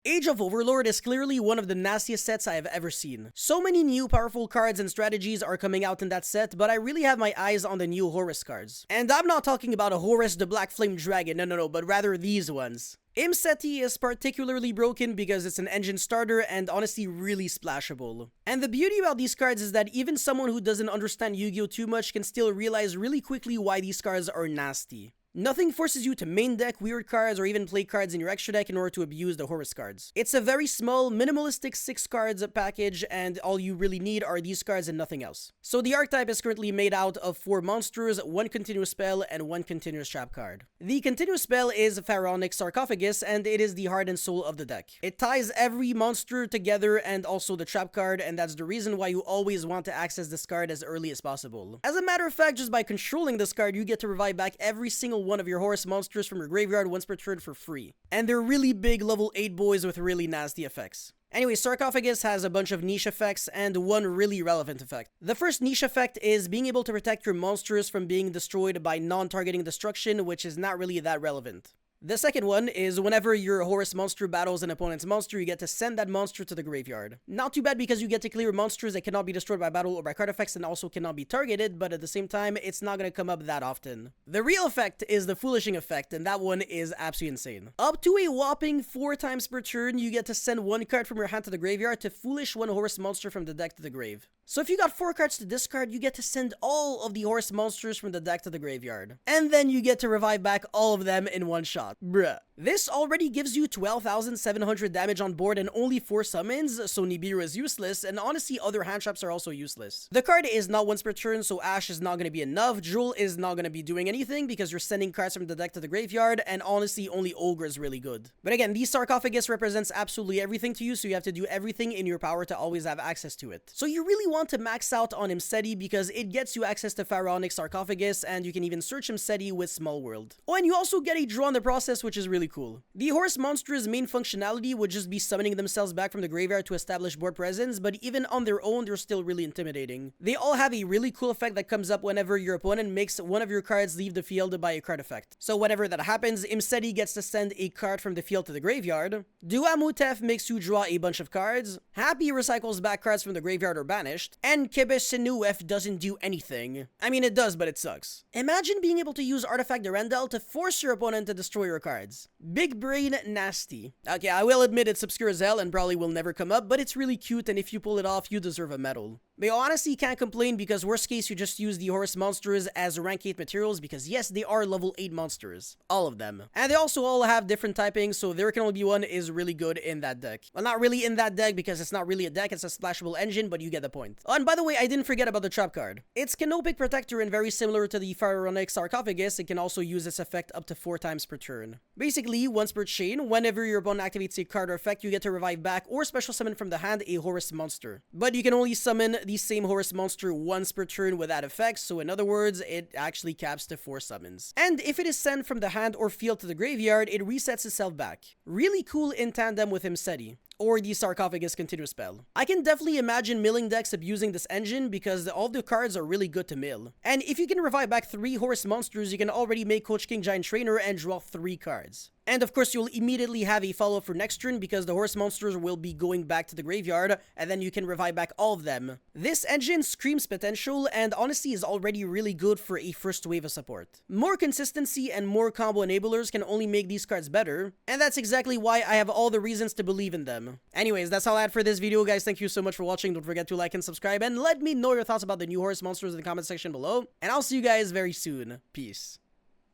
Age of Overlord is clearly one of the nastiest sets I have ever seen. So many new powerful cards and strategies are coming out in that set, but I really have my eyes on the new Horus cards. And I'm not talking about a Horus the Black Flame Dragon, no, but rather these ones. Imseti is particularly broken because it's an engine starter and honestly really splashable. And the beauty about these cards is that even someone who doesn't understand Yu-Gi-Oh too much can still realize really quickly why these cards are nasty. Nothing forces you to main deck weird cards or even play cards in your extra deck in order to abuse the Horus cards. It's a very small, minimalistic 6 cards package, and all you really need are these cards and nothing else. So the archetype is currently made out of 4 monsters, 1 continuous spell, and 1 continuous trap card. The continuous spell is Pharaonic Sarcophagus, and it is the heart and soul of the deck. It ties every monster together and also the trap card, and that's the reason why you always want to access this card as early as possible. As a matter of fact, just by controlling this card, you get to revive back every single one of your Horus monsters from your graveyard once per turn for free. And they're really big level 8 boys with really nasty effects. Anyway, Sarcophagus has a bunch of niche effects and one really relevant effect. The first niche effect is being able to protect your monsters from being destroyed by non-targeting destruction, which is not really that relevant. The second one is whenever your Horus monster battles an opponent's monster, you get to send that monster to the graveyard. Not too bad because you get to clear monsters that cannot be destroyed by battle or by card effects and also cannot be targeted, but at the same time, it's not going to come up that often. The real effect is the Foolishing effect, and that one is absolutely insane. Up to a whopping 4 times per turn, you get to send 1 card from your hand to the graveyard to foolish 1 Horus monster from the deck to the grave. So if you got 4 cards to discard, you get to send all of the Horus monsters from the deck to the graveyard. And then you get to revive back all of them in one shot. Bruh. This already gives you 12,700 damage on board and only 4 summons, so Nibiru is useless, and honestly other hand traps are also useless. The card is not once per turn, so Ash is not going to be enough, Jewel is not going to be doing anything because you're sending cards from the deck to the graveyard, and honestly only Ogre is really good. But again, these Sarcophagus represents absolutely everything to you, so you have to do everything in your power to always have access to it. So you really want to max out on Imseti because it gets you access to Pharaonic Sarcophagus, and you can even search Imseti with Small World. Oh, and you also get a draw in the process, which is really cool. The Horus monster's main functionality would just be summoning themselves back from the graveyard to establish board presence, but even on their own, they're still really intimidating. They all have a really cool effect that comes up whenever your opponent makes one of your cards leave the field by a card effect. So whenever that happens, Imseti gets to send a card from the field to the graveyard. Duamutef makes you draw a bunch of cards. Happy recycles back cards from the graveyard or banished. And Kebesenuef doesn't do anything. I mean, it does, but it sucks. Imagine being able to use Artifact Durandal to force your opponent to destroy your cards. Big brain nasty. Okay, I will admit it's obscure as hell and probably will never come up, but it's really cute, and if you pull it off, you deserve a medal. But you honestly can't complain because worst case you just use the Horus monsters as rank 8 materials because yes, they are level 8 monsters. All of them. And they also all have different typings, so There Can Only Be One is really good in that deck. Well, not really in that deck because it's not really a deck, it's a splashable engine, but you get the point. Oh, and by the way, I didn't forget about the trap card. It's Canopic Protector and very similar to the Pharaonic Sarcophagus, it can also use this effect up to 4 times per turn. Basically, once per chain, whenever your opponent activates a card or effect, you get to revive back or special summon from the hand a Horus monster. But you can only summon the same Horus monster once per turn with that effect, so in other words, it actually caps to 4 summons. And if it is sent from the hand or field to the graveyard, it resets itself back. Really cool in tandem with Imseti, or the Sarcophagus continuous spell. I can definitely imagine milling decks abusing this engine because all the cards are really good to mill. And if you can revive back 3 Horus monsters, you can already make Coach King Giant Trainer and draw 3 cards. And of course, you'll immediately have a follow-up for next turn because the Horus monsters will be going back to the graveyard, and then you can revive back all of them. This engine screams potential, and honestly is already really good for a first wave of support. More consistency and more combo enablers can only make these cards better, and that's exactly why I have all the reasons to believe in them. Anyways, that's all I had for this video, guys. Thank you so much for watching. Don't forget to like and subscribe, and let me know your thoughts about the new Horus monsters in the comment section below, and I'll see you guys very soon. Peace.